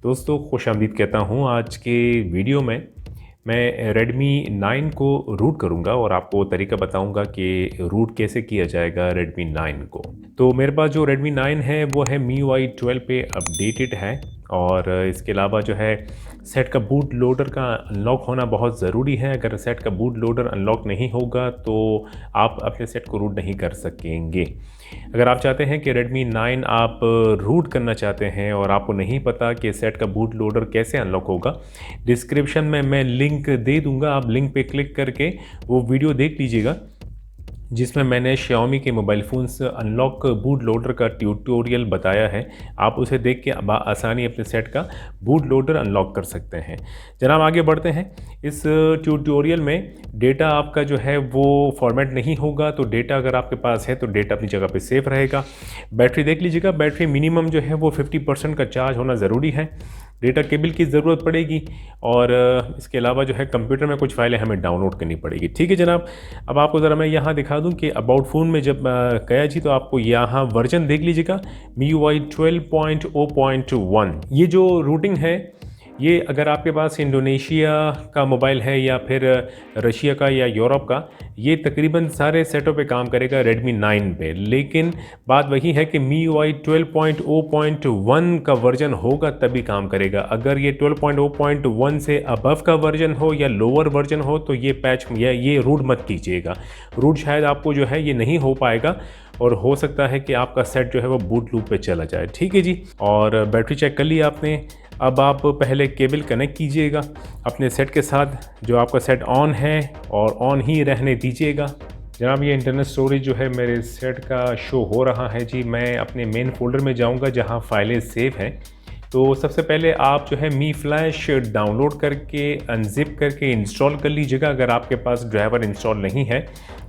दोस्तों खुशामदीद कहता हूँ। आज के वीडियो में मैं Redmi 9 को रूट करूँगा और आपको तरीका बताऊँगा कि रूट कैसे किया जाएगा Redmi 9 को। तो मेरे पास जो Redmi 9 है वो है MIUI 12 पे अपडेटेड है और इसके अलावा जो है सेट का बूट लोडर का अनलॉक होना बहुत ज़रूरी है। अगर सेट का बूट लोडर अनलॉक नहीं होगा तो आप अपने सेट को रूट नहीं कर सकेंगे। अगर आप चाहते हैं कि Redmi 9 आप रूट करना चाहते हैं और आपको नहीं पता कि सेट का बूट लोडर कैसे अनलॉक होगा, डिस्क्रिप्शन में मैं लिंक दे दूंगा। आप लिंक पे क्लिक करके वो वीडियो देख लीजिएगा जिसमें मैंने Xiaomi के mobile phones unlock boot loader का ट्यूटोरियल बताया है। आप उसे देख के आसानी अपने सेट का बूट लोडर अनलॉक कर सकते हैं। जनाब आगे बढ़ते हैं। इस ट्यूटोरियल में डेटा आपका जो है वो फॉर्मेट नहीं होगा, तो डेटा अगर आपके पास है तो डेटा अपनी जगह पे सेफ रहेगा। बैटरी देख लीजिएगा, बैटरी मिनिमम जो है वो 50% का चार्ज होना ज़रूरी है। डेटा केबल की ज़रूरत पड़ेगी और इसके अलावा जो है कंप्यूटर में कुछ फाइलें हमें डाउनलोड करनी पड़ेगी। ठीक है जनाब। अब आपको ज़रा मैं यहाँ दिखा दूँ कि अबाउट फ़ोन में जब गया जी तो आपको यहाँ वर्जन देख लीजिएगा MIUI 12.0.1। ये जो रूटिंग है ये अगर आपके पास इंडोनेशिया का मोबाइल है या फिर रशिया का या यूरोप का, ये तकरीबन सारे सेटों पे काम करेगा Redmi 9 पे। लेकिन बात वही है कि MIUI 12.0.1 का वर्जन होगा तभी काम करेगा। अगर ये 12.0.1 से अबव का वर्जन हो या लोअर वर्जन हो तो ये पैच या ये रूट मत कीजिएगा। रूट शायद आपको जो है ये नहीं हो पाएगा और हो सकता है कि आपका सेट जो है वो बूट लूप पे चला जाए। ठीक है जी। और बैटरी चेक कर ली आपने। अब आप पहले केबल कनेक्ट कीजिएगा अपने सेट के साथ। जो आपका सेट ऑन है और ऑन ही रहने दीजिएगा। जनाब ये इंटरनल स्टोरेज जो है मेरे सेट का शो हो रहा है जी। मैं अपने मेन फोल्डर में जाऊंगा जहां फाइलें सेव हैं। तो सबसे पहले आप जो है मी फ्लैश डाउनलोड करके अनजिप करके इंस्टॉल कर लीजिएगा अगर आपके पास ड्राइवर इंस्टॉल नहीं है।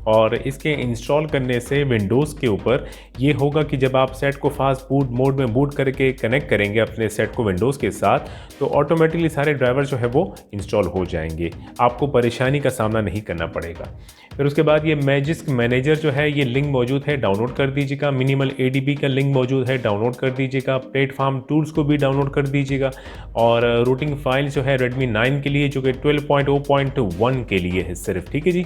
और इसके इंस्टॉल करने से विंडोज़ के ऊपर ये होगा कि जब आप सेट को फास्ट बूट मोड में बूट करके कनेक्ट करेंगे अपने सेट को विंडोज़ के साथ तो ऑटोमेटिकली सारे ड्राइवर जो है वो इंस्टॉल हो जाएंगे। आपको परेशानी का सामना नहीं करना पड़ेगा। फिर उसके बाद ये मैजिस्क मैनेजर जो है ये लिंक मौजूद है, डाउनलोड कर दीजिएगा। मिनिमल ADB का लिंक मौजूद है, डाउनलोड कर दीजिएगा। प्लेटफॉर्म टूल्स को भी डाउनलोड कर दीजिएगा। और रूटिंग फाइल जो है Redmi 9 के लिए जो कि 12.0.1 के लिए है सिर्फ। ठीक है जी।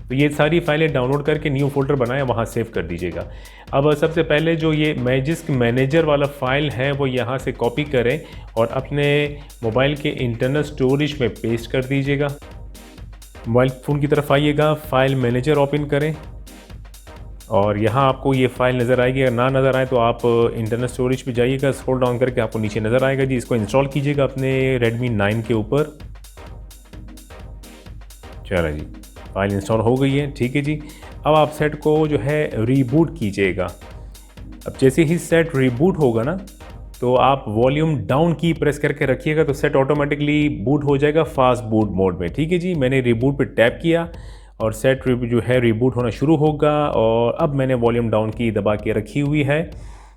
तो ये सारी फाइलें डाउनलोड करके न्यू फोल्डर बनाया वहाँ सेव कर दीजिएगा। अब सबसे पहले जो ये मैजिस्क मैनेजर वाला फ़ाइल है वो यहाँ से कॉपी करें और अपने मोबाइल के इंटरनल स्टोरेज में पेस्ट कर दीजिएगा। मोबाइल फ़ोन की तरफ आइएगा, फाइल मैनेजर ओपन करें और यहाँ आपको ये फाइल नज़र आएगी। अगर ना नज़र आए तो आप इंटरनल स्टोरेज पे जाइएगा, स्क्रॉल डाउन करके आपको नीचे नज़र आएगा जी। इसको इंस्टॉल कीजिएगा अपने Redmi 9 के ऊपर। चलो जी, फाइल इंस्टॉल हो गई है। ठीक है जी। अब आप सेट को जो है रीबूट कीजिएगा। अब जैसे ही सेट रीबूट होगा ना तो आप वॉल्यूम डाउन की प्रेस करके रखिएगा तो सेट ऑटोमेटिकली बूट हो जाएगा फास्ट बूट मोड में। ठीक है जी। मैंने रीबूट पे टैप किया और सेट जो है रीबूट होना शुरू होगा और अब मैंने वॉल्यूम डाउन की दबा के रखी हुई है।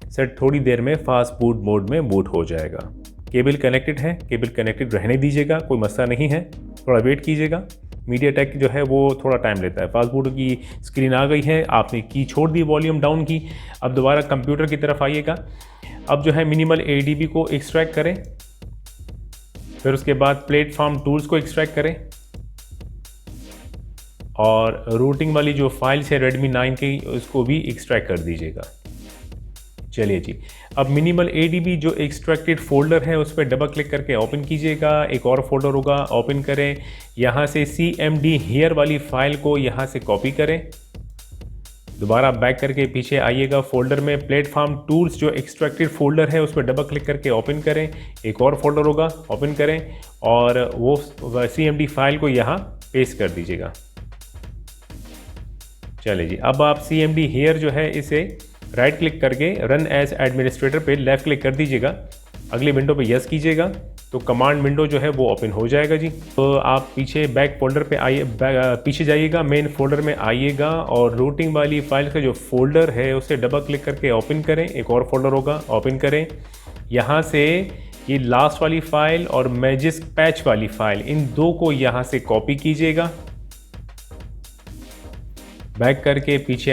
सेट थोड़ी देर में फास्ट बूट मोड में बूट हो जाएगा। केबल कनेक्टेड है, केबल कनेक्टेड रहने दीजिएगा, कोई मसला नहीं है। थोड़ा वेट कीजिएगा। मीडियाटेक जो है वो थोड़ा टाइम लेता है। फास्ट बूट की स्क्रीन आ गई है, आपने की छोड़ दी वॉल्यूम डाउन की। अब दोबारा कंप्यूटर की तरफ आइएगा। अब जो है मिनिमल ADB को एक्सट्रैक्ट करें, फिर उसके बाद प्लेटफॉर्म टूल्स को एक्सट्रैक्ट करें और रूटिंग वाली जो फाइल्स है Redmi 9 की उसको भी एक्सट्रैक्ट कर दीजिएगा। चलिए जी। अब मिनिमल ADB जो एक्सट्रैक्टेड फोल्डर है उस पर डबल क्लिक करके ओपन कीजिएगा। एक और फोल्डर होगा, ओपन करें। यहाँ से CMD हियर वाली फाइल को यहाँ से कॉपी करें। दोबारा बैक करके पीछे आइएगा फोल्डर में प्लेटफॉर्म टूल्स जो एक्सट्रैक्टेड फोल्डर है उस पर डबल क्लिक करके ओपन करें। एक और फोल्डर होगा, ओपन करें और वो CMD फाइल को यहाँ पेस्ट कर दीजिएगा। चलिए जी। अब आप CMD हियर जो है इसे राइट क्लिक करके रन एज एडमिनिस्ट्रेटर पे लेफ़्ट क्लिक कर दीजिएगा। अगली विंडो पे यस कीजिएगा तो कमांड विंडो जो है वो ओपन हो जाएगा जी। तो आप पीछे बैक फोल्डर पे आइए, पीछे जाइएगा, मेन फोल्डर में आइएगा और रूटिंग वाली फाइल का जो फोल्डर है उसे डबल क्लिक करके ओपन करें। एक और फोल्डर होगा, ओपन करें। यहाँ से ये लास्ट वाली फ़ाइल और मैजिस्क पैच वाली फ़ाइल, इन दो को यहाँ से कॉपी कीजिएगा। बैक करके पीछे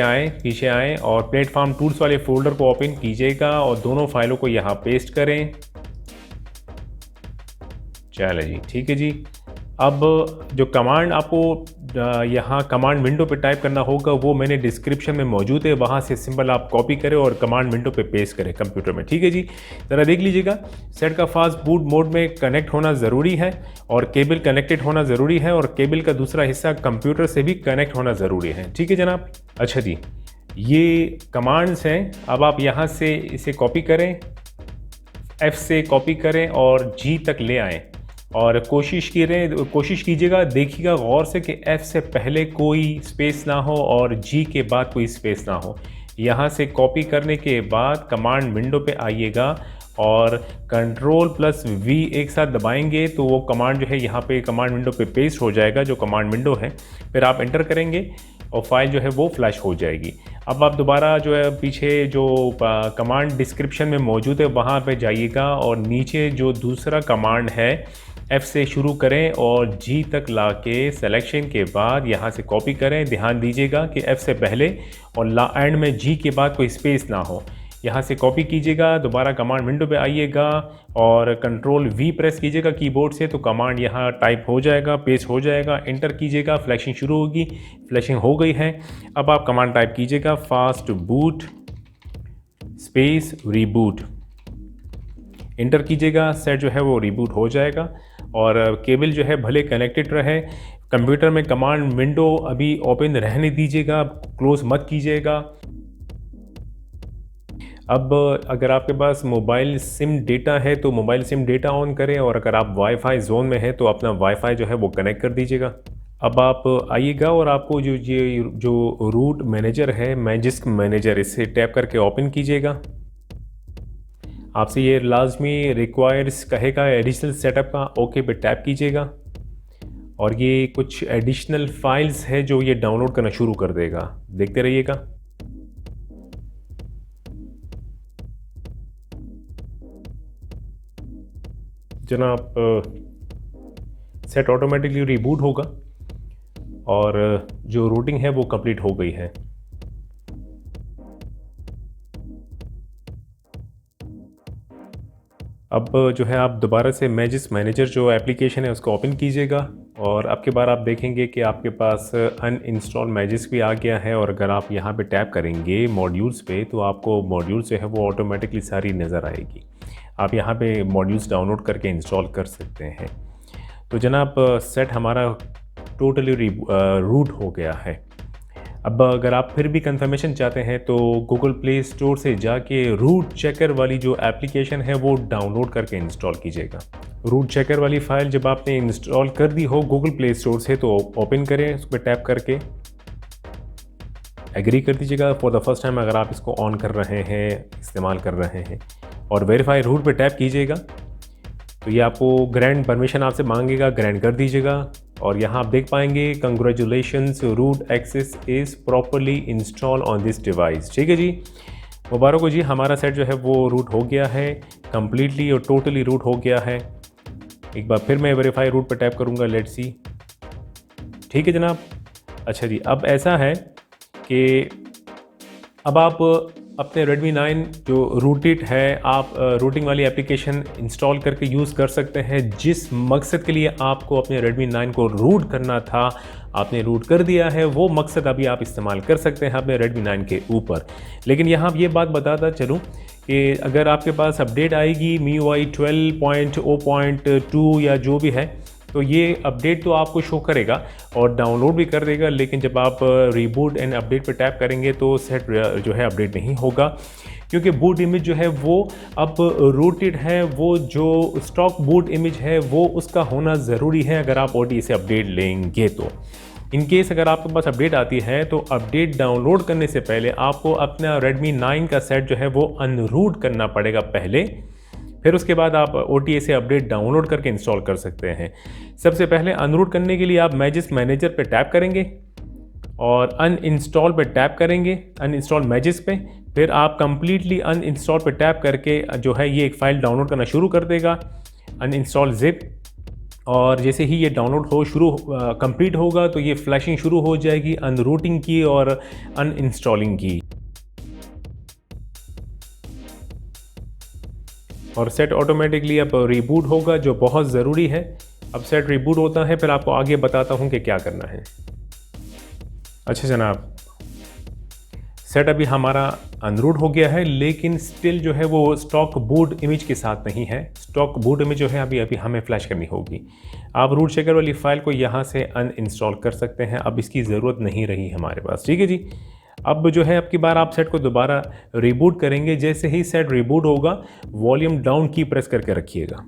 आएँ और प्लेटफॉर्म टूल्स वाले फोल्डर को ओपन कीजिएगा और दोनों फाइलों को यहाँ पेस्ट करें। चलो जी, ठीक है जी। अब जो कमांड आपको यहाँ कमांड विंडो पे टाइप करना होगा वो मैंने डिस्क्रिप्शन में मौजूद है, वहाँ से सिंपल आप कॉपी करें और कमांड विंडो पे पेस्ट करें कंप्यूटर में। ठीक है जी, ज़रा देख लीजिएगा। सेट का फास्ट बूट मोड में कनेक्ट होना ज़रूरी है और केबल कनेक्टेड होना ज़रूरी है और केबल का दूसरा हिस्सा कंप्यूटर से भी कनेक्ट होना ज़रूरी है। ठीक है जनाब। अच्छा जी, ये कमांड्स हैं। अब आप यहाँ से इसे कॉपी करें, F से कॉपी करें और G तक ले आएँ और कोशिश कीजिएगा, देखिएगा गौर से कि F से पहले कोई स्पेस ना हो और G के बाद कोई स्पेस ना हो। यहाँ से कॉपी करने के बाद कमांड विंडो पे आइएगा और Ctrl+V एक साथ दबाएंगे तो वो कमांड जो है यहाँ पे कमांड विंडो पे पेस्ट हो जाएगा, जो कमांड विंडो है। फिर आप एंटर करेंगे और फाइल जो है वो फ्लैश हो जाएगी। अब आप दोबारा जो है पीछे जो कमांड डिस्क्रिप्शन में मौजूद है वहाँ पे जाइएगा और नीचे जो दूसरा कमांड है F से शुरू करें और G तक लाके सिलेक्शन के बाद यहाँ से कॉपी करें। ध्यान दीजिएगा कि F से पहले और एंड में G के बाद कोई स्पेस ना हो। यहाँ से कॉपी कीजिएगा, दोबारा कमांड विंडो पे आइएगा और Ctrl+V प्रेस कीजिएगा कीबोर्ड से तो कमांड यहाँ टाइप हो जाएगा, पेस्ट हो जाएगा। एंटर कीजिएगा, फ्लैशिंग शुरू होगी। फ्लैशिंग हो गई है। अब आप कमांड टाइप कीजिएगा fast boot space reboot. Enter कीजिएगा, सेट जो है वो रीबूट हो जाएगा और केबल जो है भले कनेक्टेड रहे। कंप्यूटर में कमांड विंडो अभी ओपन रहने दीजिएगा, क्लोज मत कीजिएगा। अब अगर आपके पास मोबाइल सिम डेटा है तो मोबाइल सिम डेटा ऑन करें और अगर आप वाईफाई जोन में हैं तो अपना वाईफाई जो है वो कनेक्ट कर दीजिएगा। अब आप आइएगा और आपको जो रूट मैनेजर है, मैजिस्क मैनेजर, इससे टैप करके ओपन कीजिएगा। आपसे ये लाजमी रिक्वायर्स कहेगा एडिशनल सेटअप का, ओके पे टैप कीजिएगा और ये कुछ एडिशनल फाइल्स है जो ये डाउनलोड करना शुरू कर देगा। देखते रहिएगा। जनाब सेट ऑटोमेटिकली रिबूट होगा और जो रूटिंग है वो कंप्लीट हो गई है। अब जो है आप दोबारा से मैजिस्क मैनेजर जो एप्लीकेशन है उसको ओपन कीजिएगा और आपके बाद आप देखेंगे कि आपके पास अनइंस्टॉल मैजिस्क भी आ गया है और अगर आप यहाँ पे टैप करेंगे मॉड्यूल्स पे तो आपको मॉड्यूल्स जो है वो ऑटोमेटिकली सारी नज़र आएगी। आप यहाँ पे मॉड्यूल्स डाउनलोड करके इंस्टॉल कर सकते हैं। तो जनाब सेट हमारा टोटली रूट हो गया है। अब अगर आप फिर भी कंफर्मेशन चाहते हैं तो गूगल प्ले स्टोर से जाके रूट चेकर वाली जो एप्लीकेशन है वो डाउनलोड करके इंस्टॉल कीजिएगा। रूट चेकर वाली फ़ाइल जब आपने इंस्टॉल कर दी हो गूगल प्ले स्टोर से तो ओपन करें, उस पर टैप करके एग्री कर दीजिएगा फॉर द फर्स्ट टाइम अगर आप इसको ऑन कर रहे हैं, इस्तेमाल कर रहे हैं और वेरीफाई रूट पे टैप कीजिएगा तो ये आपको ग्रैंड परमिशन आपसे मांगेगा, ग्रैंड कर दीजिएगा और यहाँ आप देख पाएंगे congratulations root access is properly install on this device. ठीक है जी, मुबारक हो जी, हमारा सेट जो है वो रूट हो गया है, कम्प्लीटली और टोटली रूट हो गया है। एक बार फिर मैं वेरीफाई रूट पर टैप करूँगा, लेट्स सी। ठीक है जनाब। अच्छा जी, अब ऐसा है कि अब आप अपने Redmi 9 जो रूटेड है, आप रूटिंग वाली एप्लीकेशन इंस्टॉल करके यूज़ कर सकते हैं। जिस मकसद के लिए आपको अपने Redmi 9 को रूट करना था, आपने रूट कर दिया है, वो मकसद अभी आप इस्तेमाल कर सकते हैं अपने Redmi 9 के ऊपर। लेकिन यहाँ ये बात बताता चलूँ कि अगर आपके पास अपडेट आएगी MIUI 12.0.2 या जो भी है तो ये अपडेट तो आपको शो करेगा और डाउनलोड भी कर देगा, लेकिन जब आप रीबूट एंड अपडेट पर टैप करेंगे तो सेट जो है अपडेट नहीं होगा क्योंकि बूट इमेज जो है वो अब रूटेड है। वो जो स्टॉक बूट इमेज है वो उसका होना ज़रूरी है अगर आप OTA से अपडेट लेंगे तो। इन केस अगर आपके पास अपडेट आती है तो अपडेट डाउनलोड करने से पहले आपको अपना Redmi 9 का सेट जो है वो अनरूट करना पड़ेगा पहले, फिर उसके बाद आप OTA से अपडेट डाउनलोड करके इंस्टॉल कर सकते हैं। सबसे पहले अनरूट करने के लिए आप मैजिस्क मैनेजर पे टैप करेंगे और अनइंस्टॉल पे टैप करेंगे, अनइंस्टॉल मैजिस्क पे। फिर आप कंप्लीटली अनइंस्टॉल पे टैप करके जो है ये एक फ़ाइल डाउनलोड करना शुरू कर देगा, अनइंस्टॉल जिप। और जैसे ही ये डाउनलोड कंप्लीट होगा तो ये फ्लैशिंग शुरू हो जाएगी अनरूटिंग की और अनइंस्टॉलिंग की। और सेट ऑटोमेटिकली अब रिबूट होगा, जो बहुत ज़रूरी है। अब सेट रिबूट होता है, फिर आपको आगे बताता हूँ कि क्या करना है। अच्छा जनाब, सेट अभी हमारा अनरूट हो गया है, लेकिन स्टिल जो है वो स्टॉक बूट इमेज के साथ नहीं है। स्टॉक बूट इमेज जो है अभी हमें फ्लैश करनी होगी। आप रूट चेकर वाली फ़ाइल को यहाँ से अनइंस्टॉल कर सकते हैं, अब इसकी ज़रूरत नहीं रही हमारे पास, ठीक है जी। अब जो है अब की बार आप सेट को दोबारा रिबूट करेंगे। जैसे ही सेट रिबूट होगा, वॉल्यूम डाउन की प्रेस करके रखिएगा।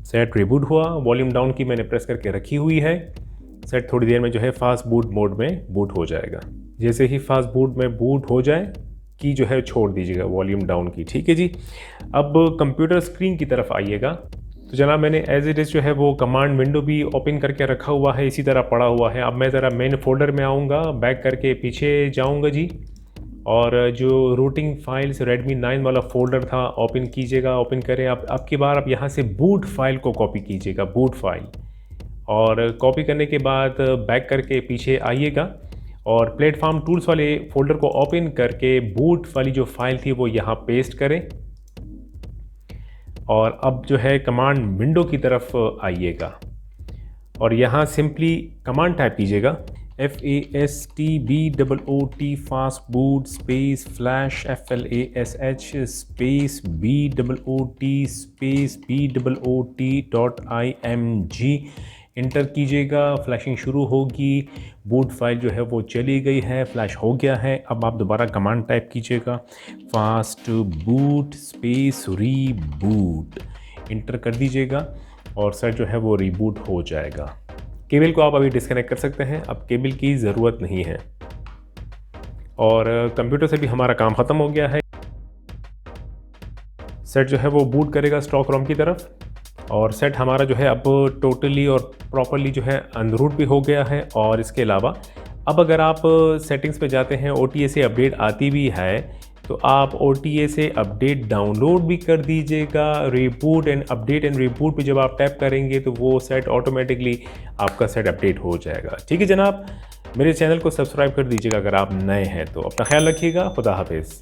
सेट रिबूट हुआ, वॉल्यूम डाउन की मैंने प्रेस करके रखी हुई है। सेट थोड़ी देर में जो है फास्ट बूट मोड में बूट हो जाएगा। जैसे ही फास्ट बूट में बूट हो जाए, की जो है छोड़ दीजिएगा वॉल्यूम डाउन की, ठीक है जी। अब कंप्यूटर स्क्रीन की तरफ आइएगा। तो जनाब मैंने एज इट इज़ जो है वो कमांड विंडो भी ओपन करके रखा हुआ है, इसी तरह पड़ा हुआ है। अब मैं ज़रा मेन फोल्डर में आऊँगा, बैक करके पीछे जाऊँगा जी, और जो रूटिंग फाइल्स रेडमी 9 वाला फोल्डर था ओपन कीजिएगा। ओपन करें, अब की बार आप यहाँ से बूट फाइल को कॉपी कीजिएगा, बूट फाइल। और कॉपी करने के बाद बैक करके पीछे आइएगा और प्लेटफॉर्म टूल्स वाले फोल्डर को ओपन करके बूट वाली जो फाइल थी वो यहाँ पेस्ट करें। और अब जो है कमांड विंडो की तरफ आइएगा और यहाँ सिंपली कमांड टाइप कीजिएगा, FASTBOOT fast boot space flash FLASH space BOOT space BOOT.IMG। Inter कीजिएगा, फ्लैशिंग शुरू होगी। बूट फाइल जो है वो चली गई है, फ्लैश हो गया है। अब आप दोबारा कमांड टाइप कीजिएगा, fast boot space reboot, inter कर दीजिएगा और सेट जो है वो रीबूट हो जाएगा। केबल को आप अभी डिस्कनेक्ट कर सकते हैं, अब केबल की ज़रूरत नहीं है। और कंप्यूटर से भी हमारा काम ख़त्म हो गया है। सेट जो है वो बूट करेगा स्टॉक रोम की तरफ, और सेट हमारा जो है अब टोटली और प्रॉपरली जो है अनरूट भी हो गया है। और इसके अलावा अब अगर आप सेटिंग्स पे जाते हैं, OTA से अपडेट आती भी है, तो आप OTA से अपडेट डाउनलोड भी कर दीजिएगा। Reboot and update and reboot पे जब आप टैप करेंगे तो वो सेट ऑटोमेटिकली आपका सेट अपडेट हो जाएगा, ठीक है जनाब। मेरे चैनल को सब्सक्राइब कर दीजिएगा अगर आप नए हैं तो। अपना ख्याल रखिएगा, खुदा हाफिज़।